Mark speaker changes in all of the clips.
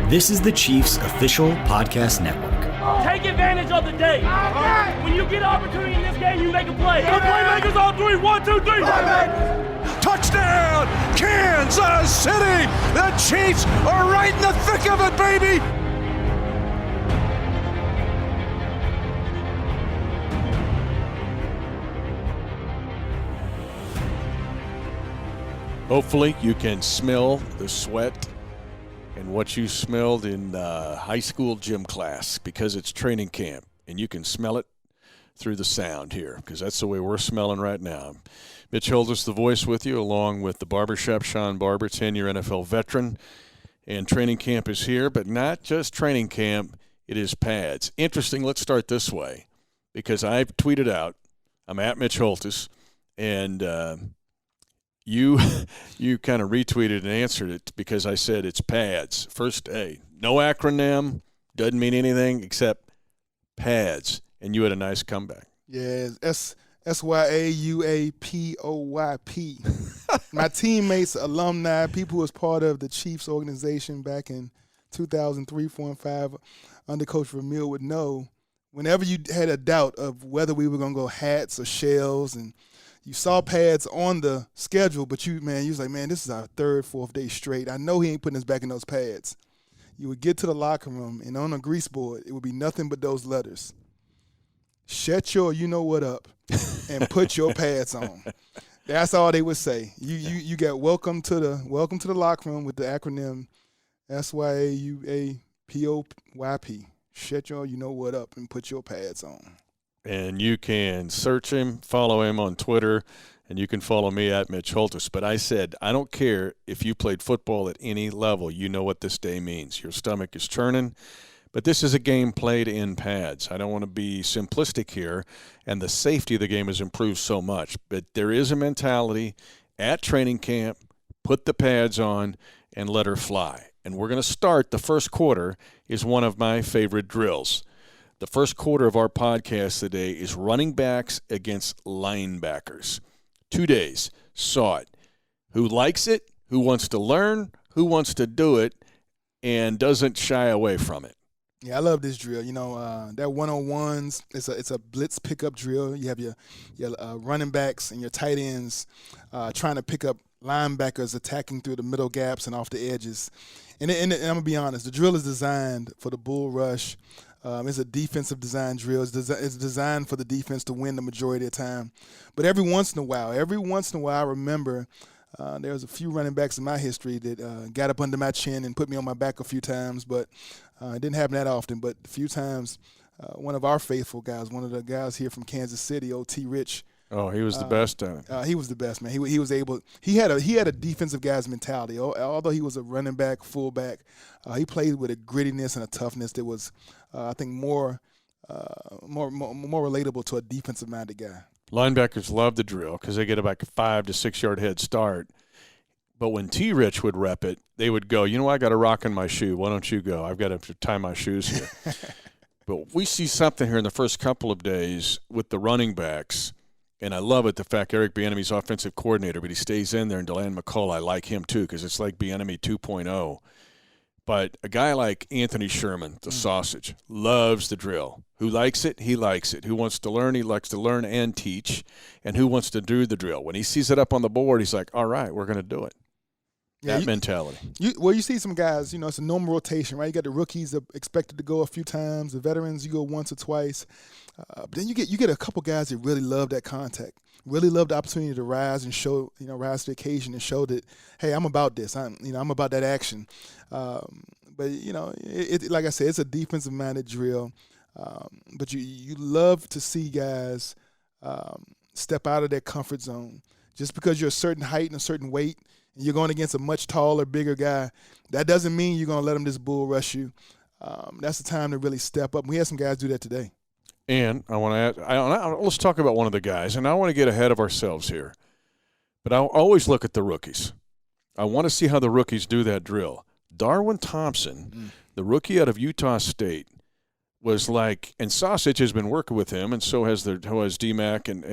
Speaker 1: This is the Chiefs official podcast network.
Speaker 2: Take advantage of the day. When you get an opportunity in this game, you make a play. Good playmakers on three. 1, 2, 3.
Speaker 3: Touchdown, Kansas City! The Chiefs are right in the thick of it, baby!
Speaker 4: Hopefully you can smell the sweat and what you smelled in high school gym class, because it's training camp and you can smell it through the sound here, because that's the way we're smelling right now. Mitch Holthus, the voice, with you, along with the barbershop, Shawn Barber, 10-year NFL veteran. And training camp is here, but not just training camp, it is pads. Interesting, let's start this way, because I've tweeted out, I'm at Mitch Holthus, and you kind of retweeted and answered it because I said it's pads. First, no acronym, doesn't mean anything except pads, and you had a nice comeback.
Speaker 5: Yeah, SYAUAPOYP. My teammates, alumni, people who was part of the Chiefs organization back in 2003, 4, and 5 under Coach Vermeil would know, whenever you had a doubt of whether we were going to go hats or shells, and you saw pads on the schedule, but you was like, man, this is our third, fourth day straight. I know he ain't putting us back in those pads. You would get to the locker room, and on a grease board, it would be nothing but those letters. Shut your you-know-what up and put your pads on. That's all they would say. You got welcome to the locker room with the acronym SYAUAPOYP. Shut your you-know-what up and put your pads on.
Speaker 4: And you can search him, follow him on Twitter, and you can follow me at Mitch Holthus. But I said, I don't care if you played football at any level. You know what this day means. Your stomach is churning. But this is a game played in pads. I don't want to be simplistic here, and the safety of the game has improved so much. But there is a mentality at training camp, put the pads on, and let her fly. And we're going to start. The first quarter is one of my favorite drills. The first quarter of our podcast today is running backs against linebackers. 2 days. Saw it. Who likes it, who wants to learn, who wants to do it, and doesn't shy away from it.
Speaker 5: Yeah, I love this drill. You know, that one-on-ones, it's a blitz pickup drill. You have your running backs and your tight ends trying to pick up linebackers attacking through the middle gaps and off the edges. And I'm going to be honest, the drill is designed for the bull rush. It's a defensive design drill. It's designed for the defense to win the majority of the time. But every once in a while, I remember there was a few running backs in my history that got up under my chin and put me on my back a few times, but it didn't happen that often. But a few times, one of our faithful guys, one of the guys here from Kansas City, T. Rich.
Speaker 4: Oh, he was the best.
Speaker 5: He was the best, man. He was able. He had a defensive guy's mentality. Although he was a running back, fullback, he played with a grittiness and a toughness that was, I think, more relatable to a defensive-minded guy.
Speaker 4: Linebackers love the drill because they get about a 5 to 6 yard head start. But when T. Rich would rep it, they would go, I got a rock in my shoe. Why don't you go? I've got to tie my shoes here. But we see something here in the first couple of days with the running backs. And I love it, the fact Eric Bieniemy's offensive coordinator, but he stays in there, and Deland McCullough, I like him too because it's like Bieniemy 2.0. But a guy like Anthony Sherman, the sausage, loves the drill. Who likes it? He likes it. Who wants to learn? He likes to learn and teach. And who wants to do the drill? When he sees it up on the board, he's like, all right, we're going to do it. That mentality.
Speaker 5: You see some guys, it's a normal rotation, right? You got the rookies that are expected to go a few times. The veterans, you go once or twice. But then you get a couple guys that really love that contact, really love the opportunity to rise and show, rise to the occasion and show that, hey, I'm about this. I'm about that action. But like I said, it's a defensive-minded drill. But you love to see guys step out of their comfort zone. Just because you're a certain height and a certain weight, and you're going against a much taller, bigger guy, that doesn't mean you're going to let him just bull rush you. That's the time to really step up. We had some guys do that today.
Speaker 4: And I want to add, let's talk about one of the guys, and I want to get ahead of ourselves here. But I'll always look at the rookies. I want to see how the rookies do that drill. Darwin Thompson, the rookie out of Utah State, was like, and Sausage has been working with him, and so has D-Mac and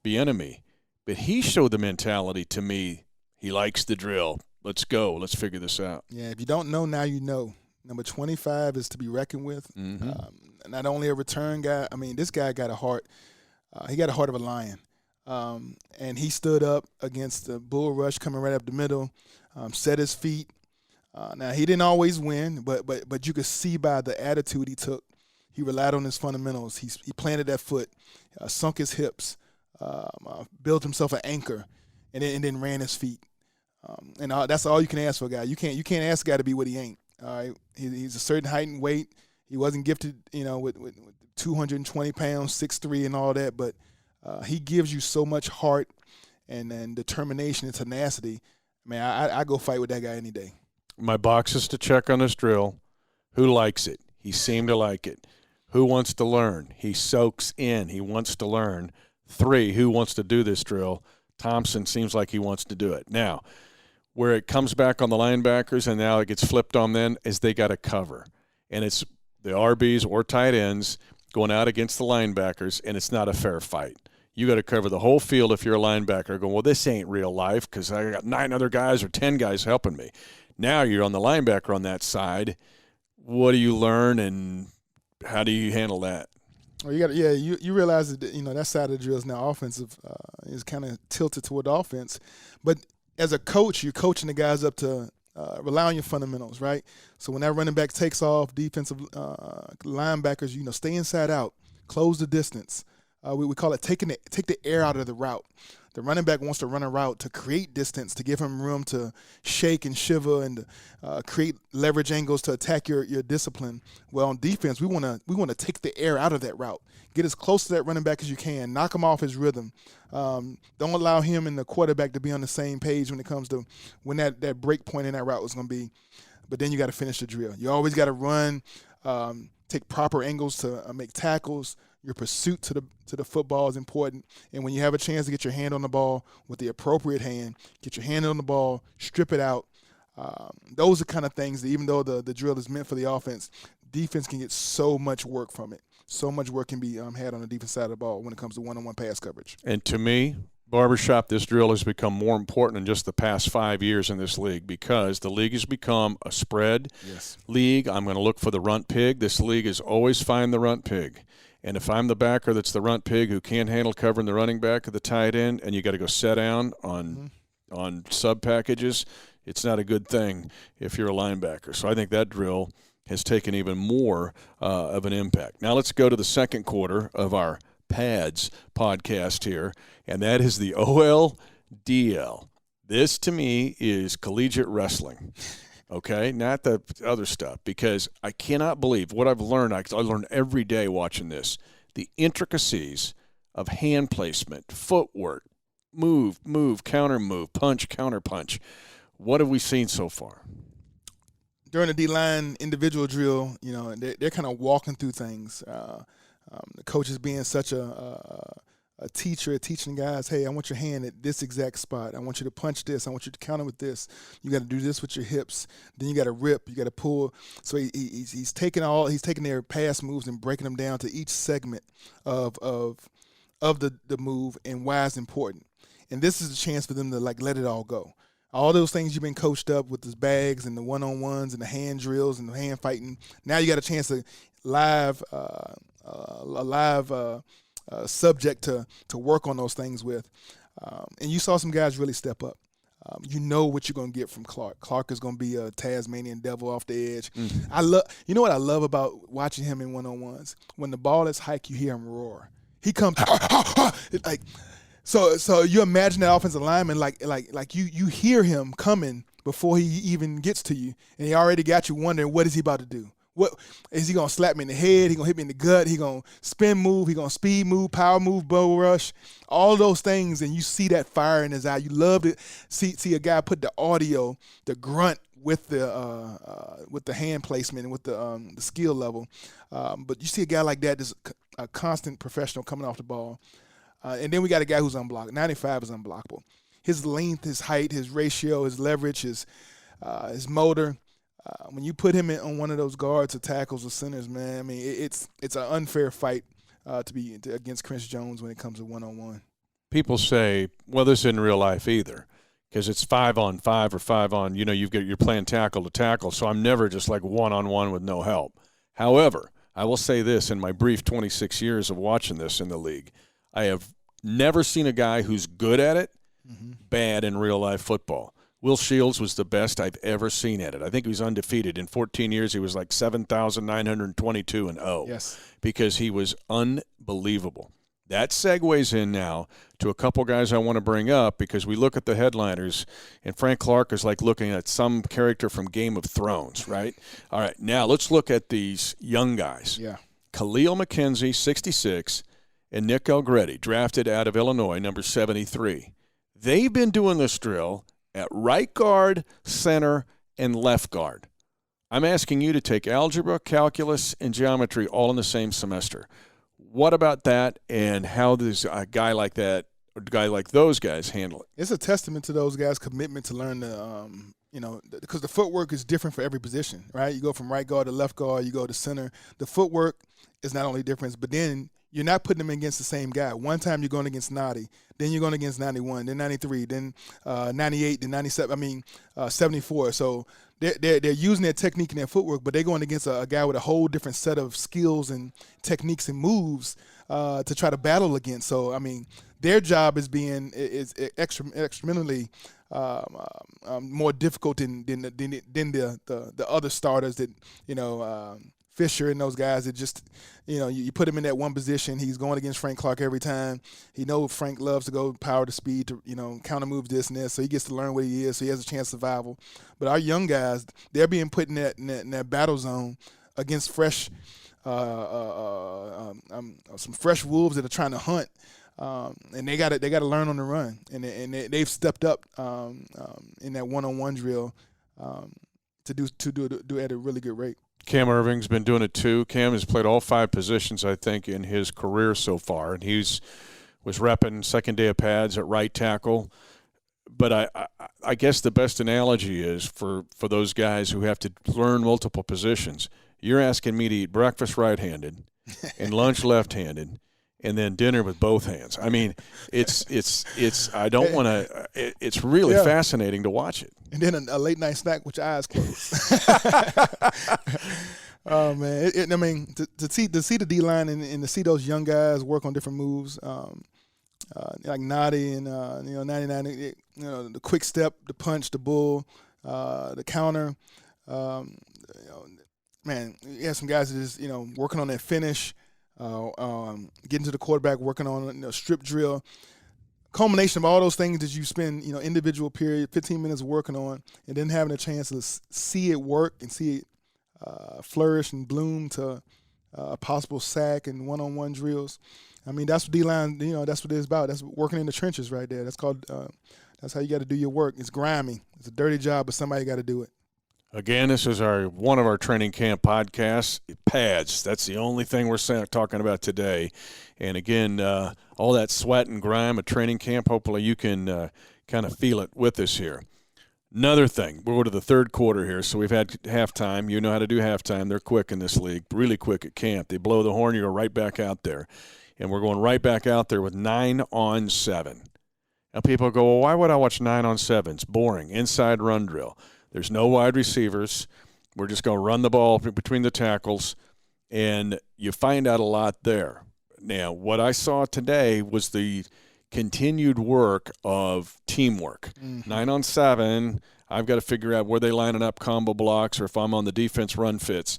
Speaker 4: Bieniemy. But he showed the mentality to me. He likes the drill. let's go. Let's figure this out.
Speaker 5: Yeah, if you don't know, now you know. Number 25 is to be reckoned with.
Speaker 4: Mm-hmm.
Speaker 5: Not only a return guy. I mean, this guy got a heart. He got a heart of a lion. And he stood up against the bull rush coming right up the middle, set his feet. Now, he didn't always win, but you could see by the attitude he took. He relied on his fundamentals. He planted that foot, sunk his hips, built himself an anchor, and then ran his feet. And that's all you can ask for a guy. You can't ask a guy to be what he ain't. All right, he's a certain height and weight. He wasn't gifted, with 220 pounds, 6'3", and all that. But he gives you so much heart and determination and tenacity. Man, I go fight with that guy any day.
Speaker 4: My boxes to check on this drill. Who likes it? He seemed to like it. Who wants to learn? He soaks in. He wants to learn. 3, who wants to do this drill? Thompson seems like he wants to do it. Now, where it comes back on the linebackers and now it gets flipped on them is they got to cover. And it's the RBs or tight ends going out against the linebackers, and it's not a fair fight. You got to cover the whole field if you're a linebacker going, well, this ain't real life because I got 9 other guys or 10 guys helping me. Now you're on the linebacker on that side. What do you learn and how do you handle that?
Speaker 5: Well, you realize that that side of the drill is now offensive, is kind of tilted toward the offense, but as a coach, you're coaching the guys up to rely on your fundamentals, right? So when that running back takes off, defensive linebackers, stay inside out, close the distance. We call it take the air out of the route. The running back wants to run a route to create distance, to give him room to shake and shiver and create leverage angles to attack your discipline. Well, on defense, we want to take the air out of that route, get as close to that running back as you can, knock him off his rhythm. Don't allow him and the quarterback to be on the same page when it comes to when that break point in that route was going to be. But then you got to finish the drill. You always got to run, take proper angles to make tackles. Your pursuit to the football is important. And when you have a chance to get your hand on the ball with the appropriate hand, get your hand on the ball, strip it out. Those are kind of things that even though the drill is meant for the offense, defense can get so much work from it. So much work can be had on the defense side of the ball when it comes to one-on-one pass coverage.
Speaker 4: And to me, Barbershop, this drill has become more important in just the past 5 years in this league because the league has become a spread league. I'm going to look for the runt pig. This league is always find the runt pig. And if I'm the backer that's the runt pig who can't handle covering the running back or the tight end, and you got to go set down on sub packages, it's not a good thing if you're a linebacker. So I think that drill has taken even more of an impact. Now let's go to the second quarter of our Pads podcast here, and that is the OLDL. This, to me, is collegiate wrestling. Okay, not the other stuff, because I cannot believe what I've learned. I learn every day watching this, the intricacies of hand placement, footwork, move, counter move, punch, counter punch. What have we seen so far?
Speaker 5: During the D-line individual drill, they're kind of walking through things. The coach is being such a teacher, teaching guys, hey, I want your hand at this exact spot. I want you to punch this. I want you to counter with this. You got to do this with your hips. Then you got to rip. You got to pull. So he's taking their pass moves and breaking them down to each segment of the move and why it's important. And this is a chance for them to let it all go. All those things you've been coached up with the bags and the one-on-ones and the hand drills and the hand fighting. Now you got a chance to live subject to work on those things with. And you saw some guys really step up. You know what you're going to get from Clark. Clark is going to be a Tasmanian devil off the edge. You know what I love about watching him in one-on-ones? When the ball is hiked, you hear him roar. He comes So you imagine that offensive lineman like you hear him coming before he even gets to you, and he already got you wondering what is he about to do. What is he gonna slap me in the head? He gonna hit me in the gut? He gonna spin move? He gonna speed move, power move, bull rush? All those things, and you see that fire in his eye. You love to see a guy put the audio, the grunt with the hand placement and with the skill level. But you see a guy like that, just a constant professional coming off the ball. And then we got a guy who's unblockable. 95 is unblockable. His length, his height, his ratio, his leverage, his motor. When you put him on one of those guards or tackles or centers, man, I mean, it's an unfair fight to be against Chris Jones when it comes to one-on-one.
Speaker 4: People say, well, this isn't real life either. because it's 5-on-5 or 5-on. You're playing tackle to tackle, so I'm never just like one-on-one with no help. However, I will say this: in my brief 26 years of watching this in the league, I have never seen a guy who's good at it bad in real life football. Will Shields was the best I've ever seen at it. I think he was undefeated. In 14 years, he was like 7,922-0.
Speaker 5: Yes.
Speaker 4: Because he was unbelievable. That segues in now to a couple guys I want to bring up, because we look at the headliners, and Frank Clark is like looking at some character from Game of Thrones, right? All right, now let's look at these young guys.
Speaker 5: Yeah.
Speaker 4: Khalil McKenzie, 66, and Nick Algretti, drafted out of Illinois, number 73. They've been doing this drill at right guard, center, and left guard. I'm asking you to take algebra, calculus, and geometry all in the same semester. What about that, and how does a guy like that, or a guy like those guys, handle it?
Speaker 5: It's a testament to those guys' commitment to learn the, because the footwork is different for every position, right? You go from right guard to left guard, you go to center. The footwork is not only different, but then you're not putting them against the same guy. One time you're going against 90, then you're going against 91, then 93, then 98, then 97. 74. So they're using their technique and their footwork, but they're going against a guy with a whole different set of skills and techniques and moves to try to battle against. So their job is extremely more difficult than the other starters that Fisher and those guys that just, you put him in that one position. He's going against Frank Clark every time. He knows Frank loves to go power to speed to, counter moves this and this. So he gets to learn what he is. So he has a chance of survival. But our young guys, they're being put in that battle zone against fresh, some fresh wolves that are trying to hunt. And they got to learn on the run. And they've stepped up in that one-on-one drill to do at a really good rate.
Speaker 4: Cam Irving's been doing it too. Cam has played all 5 positions, I think, in his career so far, and was repping second day of pads at right tackle. But I guess the best analogy is for those guys who have to learn multiple positions. You're asking me to eat breakfast right-handed and lunch left-handed, and then dinner with both hands. It's I don't want to. It's really fascinating to watch it.
Speaker 5: And then a late night snack with your eyes closed. Oh man! To see the D line and to see those young guys work on different moves, like Noddy and 99. The quick step, the punch, the bull, the counter. Man, you have some guys that just working on that finish. Getting to the quarterback, working on strip drill, culmination of all those things that you spend individual period 15 minutes working on, and then having a chance to see it work and see it flourish and bloom to a possible sack and one-on-one drills. That's what D-line, that's what it's about. That's working in the trenches right there. That's called that's how you got to do your work. It's grimy. It's a dirty job, but somebody got to do it.
Speaker 4: Again, this is one of our training camp podcasts. Pads, that's the only thing we're talking about today. And again, all that sweat and grime at training camp, hopefully you can kind of feel it with us here. Another thing, we'll go to the third quarter here. So we've had halftime. You know how to do halftime. They're quick in this league, really quick at camp. They blow the horn, you go right back out there. And we're going right back out there with 9-on-7. Now people go, well, why would I watch 9-on-7? It's boring. Inside run drill. There's no wide receivers. We're just going to run the ball between the tackles, and you find out a lot there. Now, what I saw today was the continued work of teamwork. 9-on-7, I've got to figure out where they lining up combo blocks or if I'm on the defense run fits.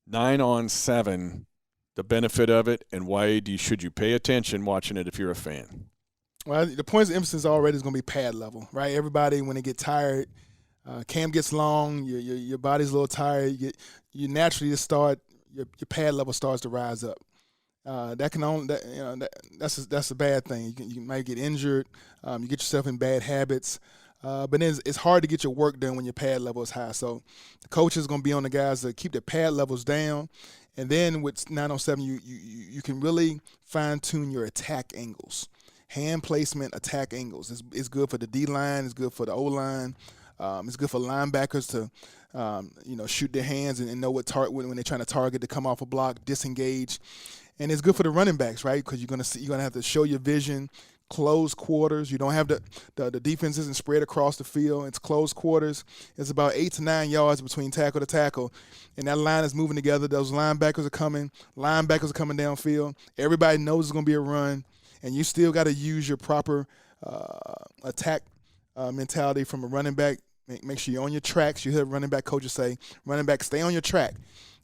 Speaker 4: 9-on-7, the benefit of it, and why should you pay attention watching it if you're a fan?
Speaker 5: Well, the points of emphasis already is going to be pad level, right? Everybody, when they get tired, cam gets long, your body's a little tired. You naturally just start your pad level starts to rise up. That's a bad thing. You might get injured. You get yourself in bad habits. But then it's hard to get your work done when your pad level is high. So the coach is going to be on the guys to keep their pad levels down. And then with 9-on-7, you can really fine tune your attack angles, hand placement, attack angles. It's good for the D line. It's good for the O line. It's good for linebackers to, shoot their hands and know what when they're trying to target to come off a block, disengage. And it's good for the running backs, right? Because you're gonna have to show your vision, close quarters. You don't have the defense isn't spread across the field. It's close quarters. It's about 8 to 9 yards between tackle to tackle, and that line is moving together. Those linebackers are coming. Linebackers are coming downfield. Everybody knows it's going to be a run, and you still got to use your proper attack mentality from a running back. Make sure you're on your tracks. You hear running back coaches say, running back, stay on your track.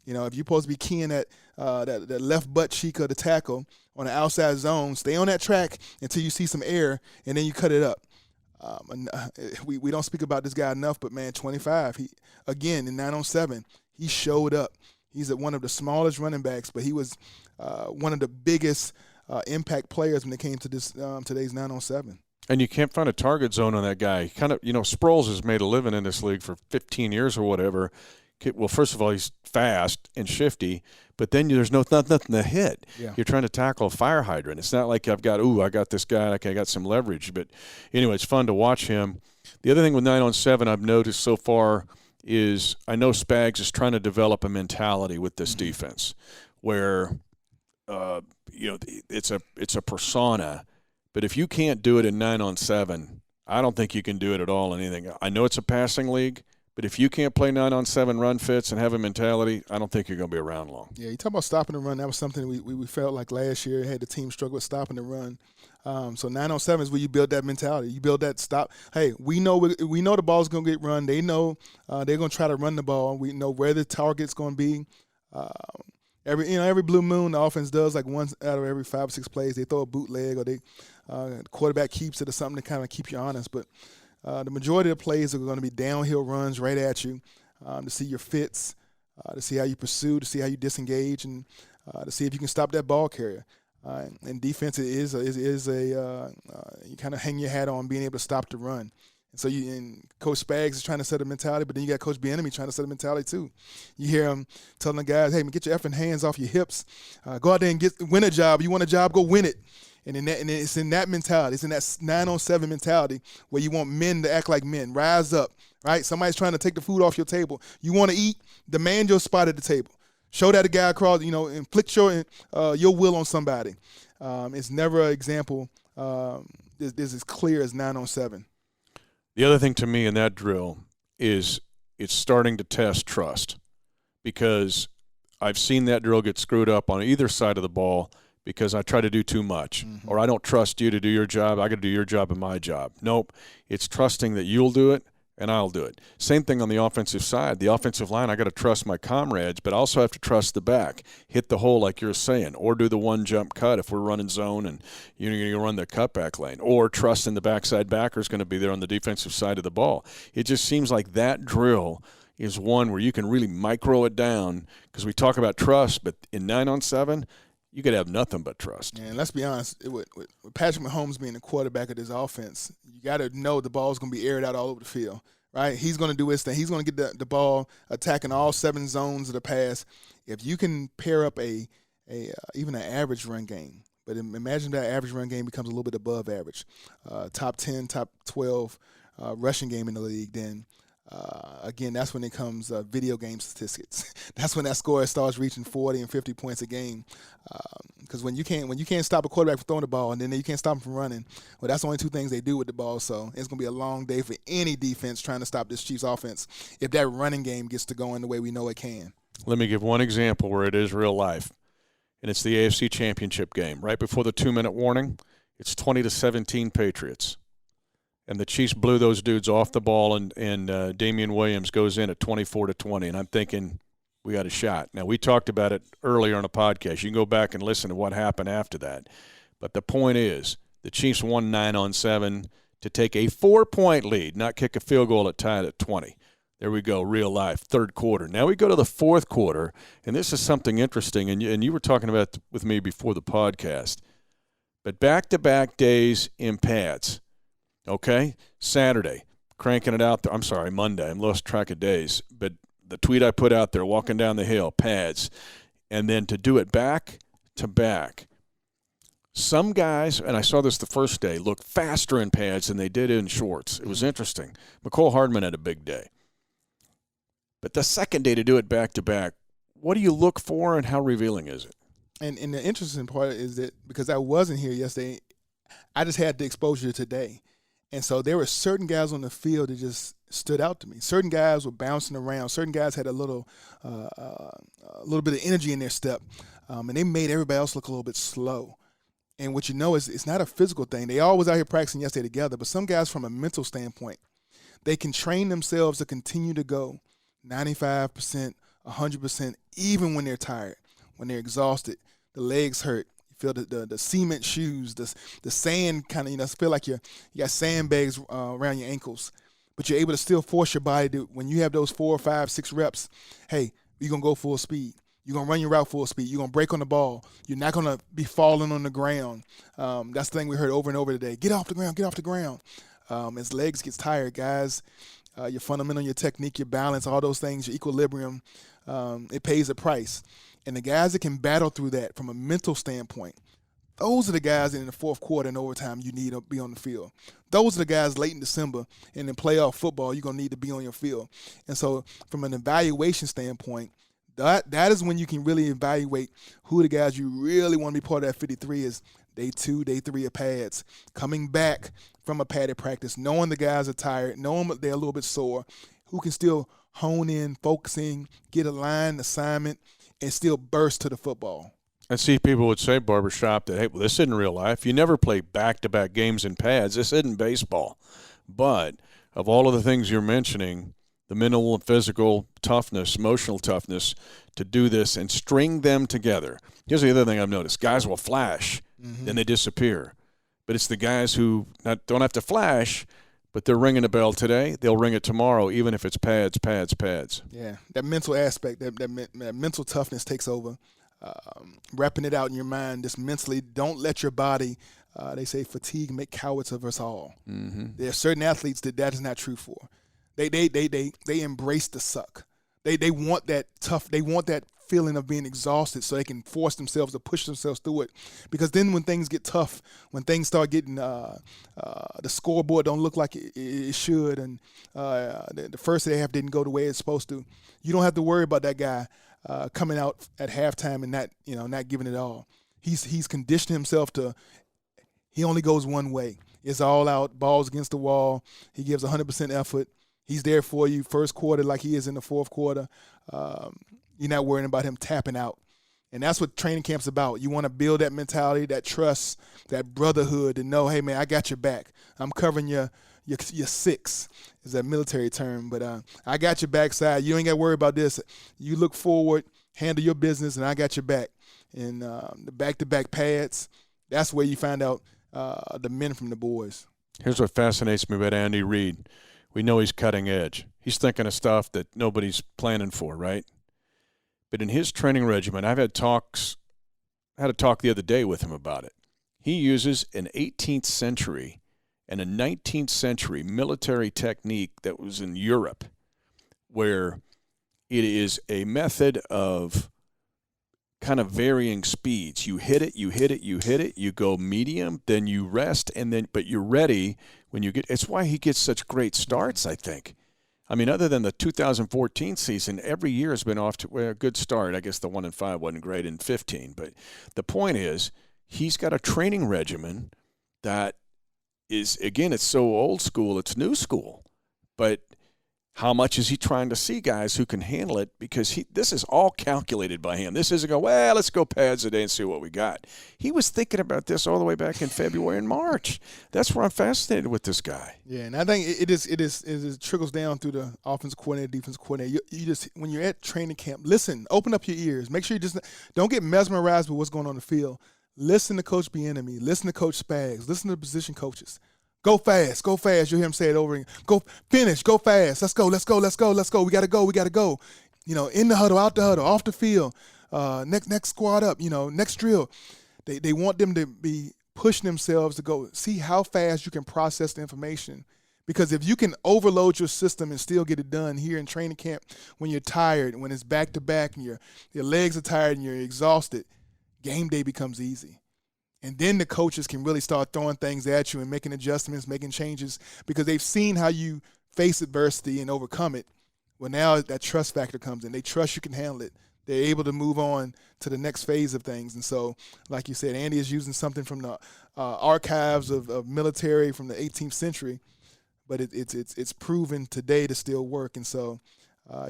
Speaker 5: You know, if you're supposed to be keying at that left butt cheek of the tackle on the outside zone, stay on that track until you see some air, and then you cut it up. We don't speak about this guy enough, but, man, 25, he again, in 9-on-7, he showed up. He's one of the smallest running backs, but he was one of the biggest impact players when it came to this today's 9-on-7.
Speaker 4: And you can't find a target zone on that guy. Kind of, Sproles has made a living in this league for 15 years or whatever. Well, first of all, he's fast and shifty, but then there's nothing to hit.
Speaker 5: Yeah.
Speaker 4: You're trying to tackle a fire hydrant. It's not like I got this guy, okay, I got some leverage. But anyway, it's fun to watch him. The other thing with 9-on-7 I've noticed so far is I know Spags is trying to develop a mentality with this defense where, it's a persona. But if you can't do it in 9-on-7, I don't think you can do it at all in anything. I know it's a passing league, but if you can't play 9-on-7 run fits and have a mentality, I don't think you're going to be around long.
Speaker 5: Yeah, you talk about stopping the run. That was something we felt like last year had the team struggle with stopping the run. So 9-on-7 is where you build that mentality. You build that stop. Hey, we know the ball's going to get run. They know they're going to try to run the ball. We know where the target's going to be. Every blue moon, the offense does like one out of every 5 or 6 plays. They throw a bootleg or the quarterback keeps it or something to kind of keep you honest. But the majority of the plays are going to be downhill runs right at you to see your fits, to see how you pursue, to see how you disengage, and to see if you can stop that ball carrier. And defense is you kind of hang your hat on being able to stop the run. And so and Coach Spags is trying to set a mentality, but then you got Coach Bieniemy trying to set a mentality too. You hear him telling the guys, "Hey, man, get your effing hands off your hips. Go out there and win a job. You want a job, go win it." And it's in that mentality. It's in that 9-on-7 mentality where you want men to act like men, rise up, right? Somebody's trying to take the food off your table. You want to eat, demand your spot at the table. Show that a guy across, inflict your will on somebody. It's never an example this as clear as 9-on-7.
Speaker 4: The other thing to me in that drill is it's starting to test trust, because I've seen that drill get screwed up on either side of the ball because I try to do too much, or I don't trust you to do your job. I got to do your job and my job. Nope. It's trusting that you'll do it and I'll do it. Same thing on the offensive side. The offensive line, I got to trust my comrades, but I also have to trust the back. Hit the hole like you're saying, or do the one jump cut if we're running zone and you're going to run the cutback lane, or trusting the backside backer is going to be there on the defensive side of the ball. It just seems like that drill is one where you can really micro it down, because we talk about trust, but in 9-on-7, you could have nothing but trust.
Speaker 5: And let's be honest, with Patrick Mahomes being the quarterback of this offense, you got to know the ball's going to be aired out all over the field, right? He's going to do his thing. He's going to get the ball attacking all 7 zones of the pass. If you can pair up even an average run game, but imagine that average run game becomes a little bit above average, top 10, top 12 rushing game in the league, then again, that's when it comes video game statistics. That's when that score starts reaching 40 and 50 points a game. Because when you can't stop a quarterback from throwing the ball, and then you can't stop him from running, well, that's the only 2 things they do with the ball. So it's going to be a long day for any defense trying to stop this Chiefs offense if that running game gets to going the way we know it can.
Speaker 4: Let me give one example where it is real life, and it's the AFC Championship game. Right before the 2-minute warning, it's 20-17 Patriots. And the Chiefs blew those dudes off the ball, and Damian Williams goes in at 24-20. And I'm thinking, we got a shot. Now, we talked about it earlier on a podcast. You can go back and listen to what happened after that. But the point is, the Chiefs won 9-on-7 to take a 4-point lead, not kick a field goal at tied at 20. There we go, real life, third quarter. Now we go to the fourth quarter, and this is something interesting, and you were talking about it with me before the podcast. But back-to-back days in pads. Okay, Saturday, cranking it out there. I'm sorry, Monday. I'm lost track of days. But the tweet I put out there, walking down the hill, pads. And then to do it back to back. Some guys, and I saw this the first day, look faster in pads than they did in shorts. It was interesting. McCole Hardman had a big day. But the second day to do it back to back, what do you look for and how revealing is it?
Speaker 5: And the interesting part is that because I wasn't here yesterday, I just had the exposure today. And so there were certain guys on the field that just stood out to me. Certain guys were bouncing around. Certain guys had a little bit of energy in their step, and they made everybody else look a little bit slow. And what you know is it's not a physical thing. They all was out here practicing yesterday together, but some guys from a mental standpoint, they can train themselves to continue to go 95%, 100%, even when they're tired, when they're exhausted, the legs hurt. Feel the cement shoes, the sand kind of, feel like you got sandbags around your ankles, but you're able to still force your body to, when you have those 4, 5, 6 reps, hey, you're going to go full speed. You're going to run your route full speed. You're going to break on the ball. You're not going to be falling on the ground. That's the thing we heard over and over today. Get off the ground, get off the ground. As legs gets tired, guys, your fundamental, your technique, your balance, all those things, your equilibrium, it pays a price. And the guys that can battle through that from a mental standpoint, those are the guys in the fourth quarter and overtime you need to be on the field. Those are the guys late in December and in playoff football you're going to need to be on your field. And so from an evaluation standpoint, that is when you can really evaluate who the guys you really want to be part of that 53 is day 2, day 3 of pads, coming back from a padded practice, knowing the guys are tired, knowing they're a little bit sore, who can still hone in, focusing, get a line assignment, and still burst to the football.
Speaker 4: I see people would say, Barbershop, that, hey, well, this isn't real life. You never play back-to-back games in pads. This isn't baseball. But of all of the things you're mentioning, the mental and physical toughness, emotional toughness, to do this and string them together. Here's the other thing I've noticed. Guys will flash, then they disappear. But it's the guys who don't have to flash, but they're ringing a bell today. They'll ring it tomorrow, even if it's pads.
Speaker 5: Yeah, that mental aspect, that mental toughness takes over. Wrapping it out in your mind, just mentally, don't let your body, they say fatigue make cowards of us all. There are certain athletes that is not true for. They embrace the suck. They want that tough, they want that feeling of being exhausted so they can force themselves to push themselves through it. Because then when things get tough, when things start getting, the scoreboard don't look like it should, and the first half didn't go the way it's supposed to, you don't have to worry about that guy coming out at halftime and not giving it all. He's conditioned himself to, he only goes one way. It's all out, balls against the wall. He gives 100% effort. He's there for you first quarter like he is in the fourth quarter. You're not worrying about him tapping out. And that's what training camp's about. You want to build that mentality, that trust, that brotherhood, to know, hey, man, I got your back. I'm covering your six, is that military term. But I got your backside. You ain't got to worry about this. You look forward, handle your business, and I got your back. And the back-to-back pads, that's where you find out the men from the boys.
Speaker 4: Here's what fascinates me about Andy Reid. We know he's cutting edge. He's thinking of stuff that nobody's planning for, right? But in his training regimen, I had a talk the other day with him about it. He uses an 18th century and a 19th century military technique that was in Europe, where it is a method of kind of varying speeds. You hit it, you go medium, then you rest, but you're ready when you get. It's why he gets such great starts, I think. I mean, other than the 2014 season, every year has been off to a good start. I guess the 1-5 wasn't great in 15, but the point is he's got a training regimen that is, again, it's so old school, it's new school. But how much is he trying to see guys who can handle it? Because this is all calculated by him. This isn't let's go pads today and see what we got. He was thinking about this all the way back in February and March. That's where I'm fascinated with this guy.
Speaker 5: Yeah, and I think it trickles down through the offensive coordinator, defensive coordinator. You just, when you're at training camp, listen, open up your ears. Make sure you just don't get mesmerized with what's going on the field. Listen to Coach Bieniemy. Listen to Coach Spags. Listen to the position coaches. Go fast, go fast. You'll hear him say it over again. Go finish, go fast. Let's go. We got to go. In the huddle, out the huddle, off the field. Next squad up, next drill. They want them to be pushing themselves to go see how fast you can process the information. Because if you can overload your system and still get it done here in training camp when you're tired, when it's back-to-back and your legs are tired and you're exhausted, game day becomes easy. And then the coaches can really start throwing things at you and making adjustments, making changes, because they've seen how you face adversity and overcome it. Well, now that trust factor comes in. They trust you can handle it. They're able to move on to the next phase of things. And so, like you said, Andy is using something from the archives of military from the 18th century, but it's proven today to still work. And so,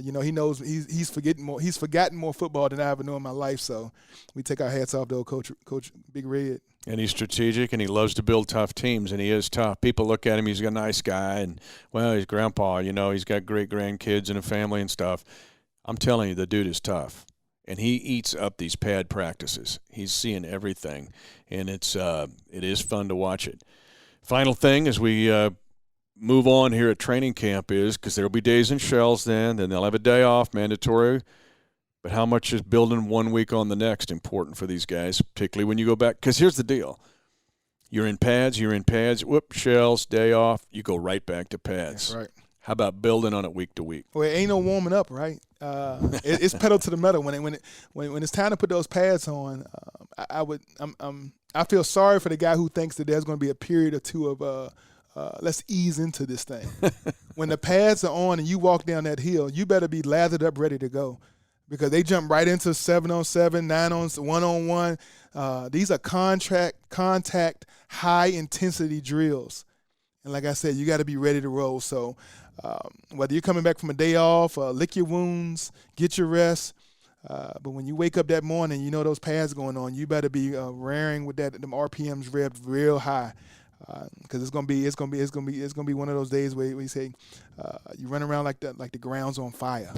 Speaker 5: he knows he's forgotten more football than I ever knew in my life. So we take our hats off to Coach Big Red.
Speaker 4: And he's strategic, and he loves to build tough teams, and he is tough. People look at him, he's a nice guy, and, well, he's grandpa, he's got great grandkids and a family and stuff. I'm telling you, the dude is tough, and he eats up these pad practices. He's seeing everything, and it is fun to watch it. Final thing as we move on here at training camp is, because there will be days in shells then they'll have a day off, mandatory. But how much is building 1 week on the next important for these guys, particularly when you go back? Because here's the deal. You're in pads, whoop, shells, day off, you go right back to pads.
Speaker 5: That's right.
Speaker 4: How about building on it week to week?
Speaker 5: Well, it ain't no warming up, right? It's pedal to the metal. When it's time to put those pads on, I feel sorry for the guy who thinks that there's going to be a period or two of let's ease into this thing. When the pads are on and you walk down that hill, you better be lathered up, ready to go. Because they jump right into 7-on-7, 1-on-1. These are contact, high-intensity drills. And like I said, you got to be ready to roll. So whether you're coming back from a day off, lick your wounds, get your rest. But when you wake up that morning, those pads going on, you better be raring with them RPMs revved real high. Because it's gonna be one of those days where you say you run around like the ground's on fire.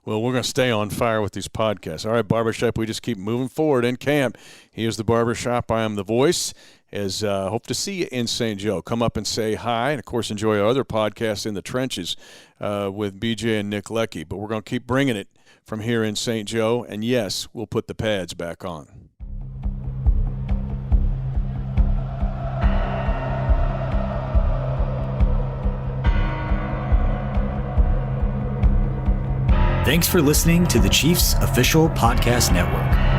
Speaker 4: Well, we're going to stay on fire with these podcasts. All right, Barbershop, we just keep moving forward in camp. He is the Barbershop. I am the voice. Hope to see you in St. Joe. Come up and say hi. And, of course, enjoy our other podcasts in the trenches with BJ and Nick Leckie. But we're going to keep bringing it from here in St. Joe. And, yes, we'll put the pads back on.
Speaker 1: Thanks for listening to the Chiefs Official Podcast Network.